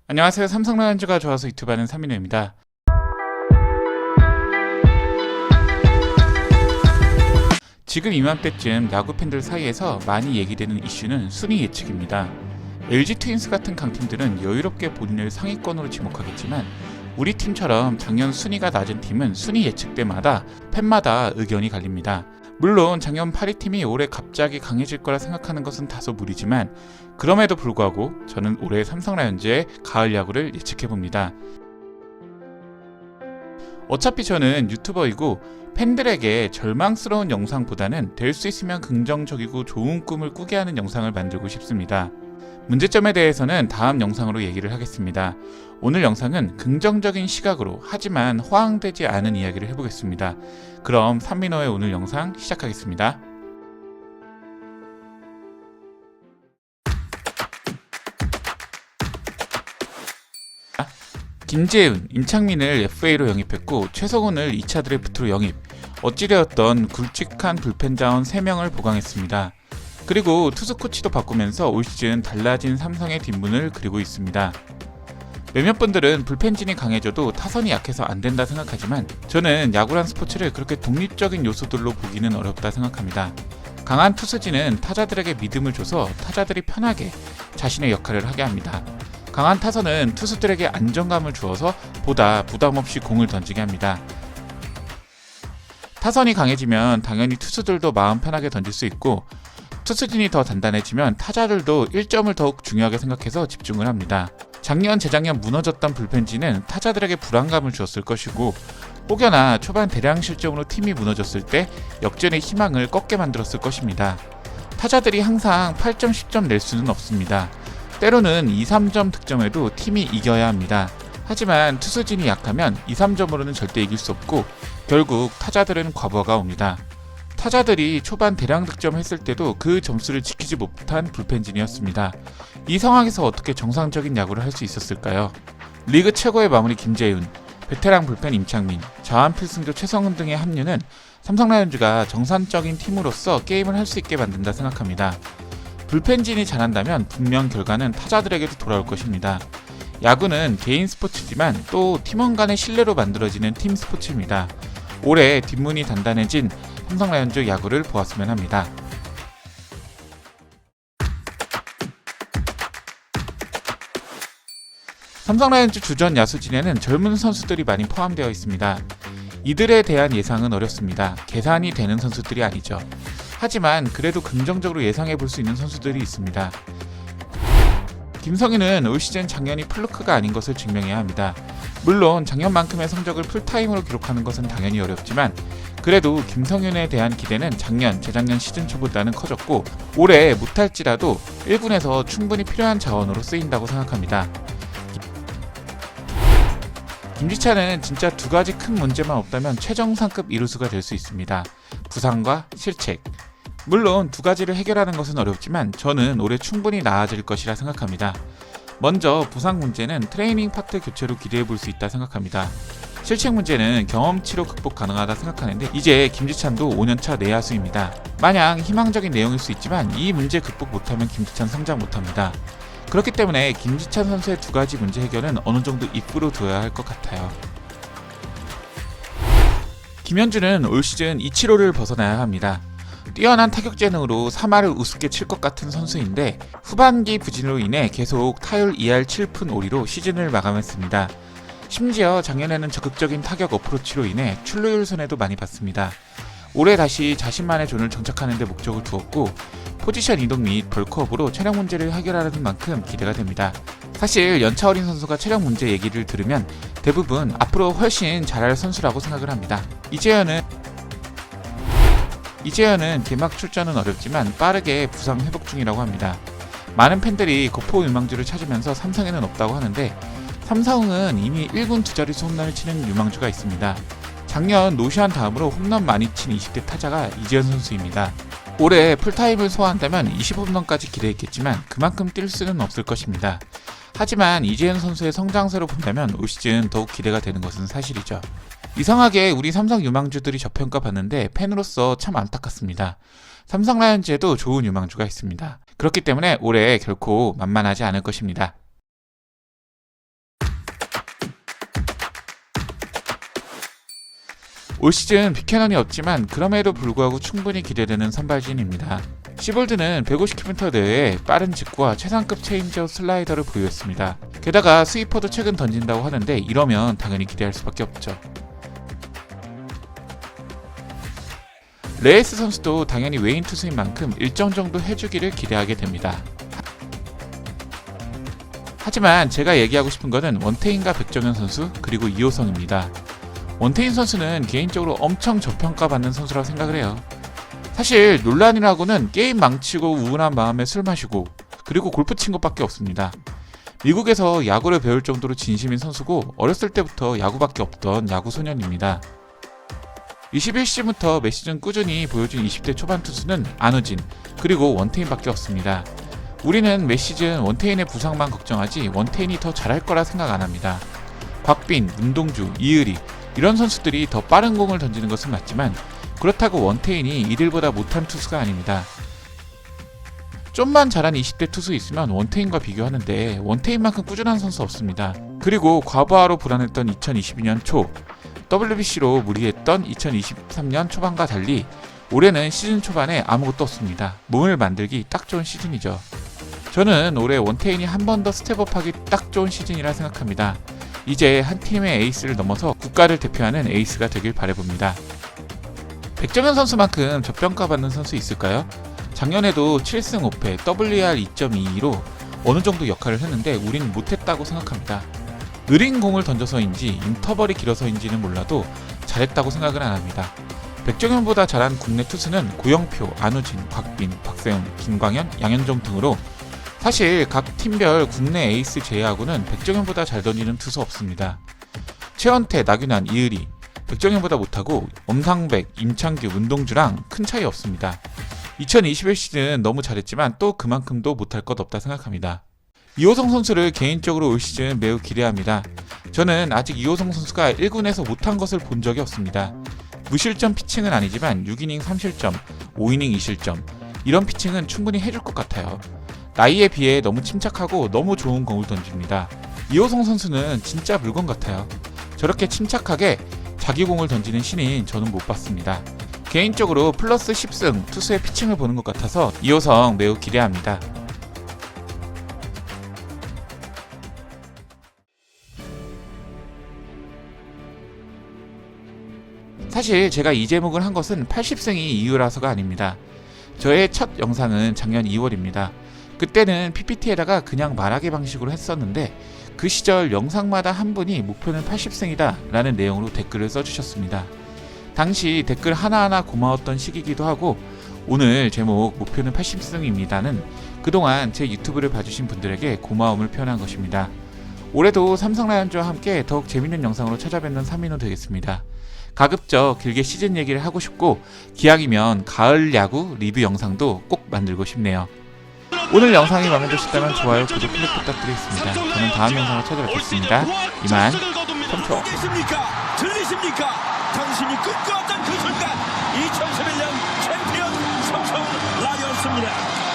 안녕하세요. 삼성 라이온즈가 좋아서 유튜브 하는 삼민호입니다. 지금 이맘때쯤 야구 팬들 사이에서 많이 얘기되는 이슈는 순위 예측입니다. LG 트윈스 같은 강팀들은 여유롭게 본인을 상위권으로 지목하겠지만 우리 팀처럼 작년 순위가 낮은 팀은 순위 예측 때마다 팬마다 의견이 갈립니다. 물론 작년 8위 팀이 올해 갑자기 강해질 거라 생각하는 것은 다소 무리지만 그럼에도 불구하고 저는 올해 삼성 라이온즈의 가을 야구를 예측해봅니다. 어차피 저는 유튜버이고 팬들에게 절망스러운 영상보다는 될 수 있으면 긍정적이고 좋은 꿈을 꾸게 하는 영상을 만들고 싶습니다. 문제점에 대해서는 다음 영상으로 얘기를 하겠습니다. 오늘 영상은 긍정적인 시각으로 하지만 허황되지 않은 이야기를 해보겠습니다. 그럼 삼민호의 오늘 영상 시작하겠습니다. 김재훈, 임창민을 FA로 영입했고 최성훈을 2차 드래프트로 영입, 어찌되었던 굵직한 불펜 자원 3명을 보강했습니다. 그리고 투수 코치도 바꾸면서 올 시즌 달라진 삼성의 뒷문을 그리고 있습니다. 몇몇 분들은 불펜진이 강해져도 타선이 약해서 안 된다 생각하지만 저는 야구란 스포츠를 그렇게 독립적인 요소들로 보기는 어렵다 생각합니다. 강한 투수진은 타자들에게 믿음을 줘서 타자들이 편하게 자신의 역할을 하게 합니다. 강한 타선은 투수들에게 안정감을 주어서 보다 부담 없이 공을 던지게 합니다. 타선이 강해지면 당연히 투수들도 마음 편하게 던질 수 있고 투수진이 더 단단해지면 타자들도 1점을 더욱 중요하게 생각해서 집중을 합니다. 작년, 재작년 무너졌던 불펜진은 타자들에게 불안감을 주었을 것이고 혹여나 초반 대량 실점으로 팀이 무너졌을 때 역전의 희망을 꺾게 만들었을 것입니다. 타자들이 항상 8점, 10점 낼 수는 없습니다. 때로는 2, 3점 득점에도 팀이 이겨야 합니다. 하지만 투수진이 약하면 2, 3점으로는 절대 이길 수 없고 결국 타자들은 과부하가 옵니다. 타자들이 초반 대량 득점했을 때도 그 점수를 지키지 못한 불펜진이었습니다. 이 상황에서 어떻게 정상적인 야구를 할 수 있었을까요? 리그 최고의 마무리 김재훈, 베테랑 불펜 임창민, 자완 필승조 최성훈 등의 합류는 삼성 라이온즈가 정상적인 팀으로서 게임을 할 수 있게 만든다 생각합니다. 불펜진이 잘한다면 분명 결과는 타자들에게도 돌아올 것입니다. 야구는 개인 스포츠지만 또 팀원 간의 신뢰로 만들어지는 팀 스포츠입니다. 올해 뒷문이 단단해진 삼성 라이온즈 야구를 보았으면 합니다. 삼성 라이온즈 주전 야수진에는 젊은 선수들이 많이 포함되어 있습니다. 이들에 대한 예상은 어렵습니다. 계산이 되는 선수들이 아니죠. 하지만 그래도 긍정적으로 예상해 볼 수 있는 선수들이 있습니다. 김성윤은 올 시즌 작년이 플루크가 아닌 것을 증명해야 합니다. 물론 작년만큼의 성적을 풀타임으로 기록하는 것은 당연히 어렵지만 그래도 김성윤에 대한 기대는 작년, 재작년 시즌 초보다는 커졌고 올해 못할지라도 1군에서 충분히 필요한 자원으로 쓰인다고 생각합니다. 김지찬은 진짜 두 가지 큰 문제만 없다면 최정상급 이루수가 될 수 있습니다. 부상과 실책. 물론 두 가지를 해결하는 것은 어렵지만 저는 올해 충분히 나아질 것이라 생각합니다. 먼저 부상 문제는 트레이닝 파트 교체로 기대해 볼 수 있다 생각합니다. 실책 문제는 경험치로 극복 가능하다 생각하는데 이제 김지찬도 5년차 내야수입니다. 마냥 희망적인 내용일 수 있지만 이 문제 극복 못하면 김지찬 성장 못합니다. 그렇기 때문에 김지찬 선수의 두 가지 문제 해결은 어느 정도 입구로 두어야 할 것 같아요. 김현준은 올 시즌 이치로를 벗어나야 합니다. 뛰어난 타격 재능으로 3할을 우습게 칠 것 같은 선수인데 후반기 부진으로 인해 계속 타율 2할 7푼 5리로 시즌을 마감했습니다. 심지어 작년에는 적극적인 타격 어프로치로 인해 출루율 손해도 많이 봤습니다. 올해 다시 자신만의 존을 정착하는 데 목적을 두었고 포지션 이동 및 벌크업으로 체력 문제를 해결하는 만큼 기대가 됩니다. 사실 연차 어린 선수가 체력 문제 얘기를 들으면 대부분 앞으로 훨씬 잘할 선수라고 생각을 합니다. 이재현은 개막 출전은 어렵지만 빠르게 부상 회복 중이라고 합니다. 많은 팬들이 거포 유망주를 찾으면서 삼성에는 없다고 하는데 삼성은 이미 1군 두 자릿수 홈런을 치는 유망주가 있습니다. 작년 노시안 다음으로 홈런 많이 친 20대 타자가 이재현 선수입니다. 올해 풀타임을 소화한다면 20홈런까지 기대했겠지만 그만큼 뛸 수는 없을 것입니다. 하지만 이재현 선수의 성장세로 본다면 올 시즌 더욱 기대가 되는 것은 사실이죠. 이상하게 우리 삼성 유망주들이 저평가받는데 팬으로서 참 안타깝습니다. 삼성 라이온즈에도 좋은 유망주가 있습니다. 그렇기 때문에 올해 결코 만만하지 않을 것입니다. 올 시즌 빅캐넌이 없지만 그럼에도 불구하고 충분히 기대되는 선발진입니다. 시볼드는 150km 내외의 빠른 직구와 최상급 체인지업 슬라이더를 보유했습니다. 게다가 스위퍼도 최근 던진다고 하는데 이러면 당연히 기대할 수밖에 없죠. 레이스 선수도 당연히 외인 투수인 만큼 일정 정도 해주기를 기대하게 됩니다. 하지만 제가 얘기하고 싶은 것은 원태인과 백정현 선수 그리고 이호성입니다. 원태인 선수는 개인적으로 엄청 저평가받는 선수라고 생각을 해요. 사실 논란이라고는 게임 망치고 우울한 마음에 술 마시고 그리고 골프 친 것밖에 없습니다. 미국에서 야구를 배울 정도로 진심인 선수고 어렸을 때부터 야구밖에 없던 야구 소년입니다. 21시즌부터 매 시즌 꾸준히 보여준 20대 초반 투수는 안우진 그리고 원태인밖에 없습니다. 우리는 매 시즌 원태인의 부상만 걱정하지 원태인이 더 잘할 거라 생각 안 합니다. 곽빈, 문동주, 이의리 이런 선수들이 더 빠른 공을 던지는 것은 맞지만 그렇다고 원태인이 이들보다 못한 투수가 아닙니다. 좀만 잘한 20대 투수 있으면 원태인과 비교하는데 원태인만큼 꾸준한 선수 없습니다. 그리고 과부하로 불안했던 2022년 초 WBC로 무리했던 2023년 초반과 달리 올해는 시즌 초반에 아무것도 없습니다. 몸을 만들기 딱 좋은 시즌이죠. 저는 올해 원태인이 한 번 더 스텝업하기 딱 좋은 시즌이라 생각합니다. 이제 한 팀의 에이스를 넘어서 국가를 대표하는 에이스가 되길 바라봅니다. 백정현 선수만큼 저평가받는 선수 있을까요? 작년에도 7승 5패 WR 2.22로 어느 정도 역할을 했는데 우린 못했다고 생각합니다. 느린 공을 던져서인지 인터벌이 길어서인지는 몰라도 잘했다고 생각은 안 합니다. 백정현보다 잘한 국내 투수는 고영표, 안우진, 곽빈, 박세웅, 김광현, 양현종 등으로 사실 각 팀별 국내 에이스 제외하고는 백정현보다 잘 던지는 투수 없습니다. 최원태, 나균환, 이의리 백정현보다 못하고 엄상백, 임창규, 문동주랑 큰 차이 없습니다. 2021 시즌 너무 잘했지만 또 그만큼도 못할 것 없다 생각합니다. 이호성 선수를 개인적으로 올 시즌 매우 기대합니다. 저는 아직 이호성 선수가 1군에서 못한 것을 본 적이 없습니다. 무실점 피칭은 아니지만 6이닝 3실점, 5이닝 2실점 이런 피칭은 충분히 해줄 것 같아요. 나이에 비해 너무 침착하고 너무 좋은 공을 던집니다. 이호성 선수는 진짜 물건 같아요. 저렇게 침착하게 자기 공을 던지는 신인 저는 못 봤습니다. 개인적으로 플러스 10승 투수의 피칭을 보는 것 같아서 이호성 매우 기대합니다. 사실 제가 이 제목을 한 것은 80승이 이유라서가 아닙니다. 저의 첫 영상은 작년 2월입니다. 그때는 PPT에다가 그냥 말하기 방식으로 했었는데 그 시절 영상마다 한 분이 목표는 80승이다 라는 내용으로 댓글을 써주셨습니다. 당시 댓글 하나하나 고마웠던 시기이기도 하고 오늘 제목 목표는 80승입니다는 그동안 제 유튜브를 봐주신 분들에게 고마움을 표현한 것입니다. 올해도 삼성 라이온즈와 함께 더욱 재밌는 영상으로 찾아뵙는 3인호 되겠습니다. 가급적 길게 시즌 얘기를 하고 싶고 기왕이면 가을 야구 리뷰 영상도 꼭 만들고 싶네요. 오늘 영상이 마음에 드셨다면 좋아요, 구독, 클릭 부탁드리겠습니다. 저는 다음 영상으로 찾아뵙겠습니다. 이만 펌초. 들리십니까? 당신이 꿈꿔왔던 그 순간 2011년 챔피언 삼성 라이온즈입니다.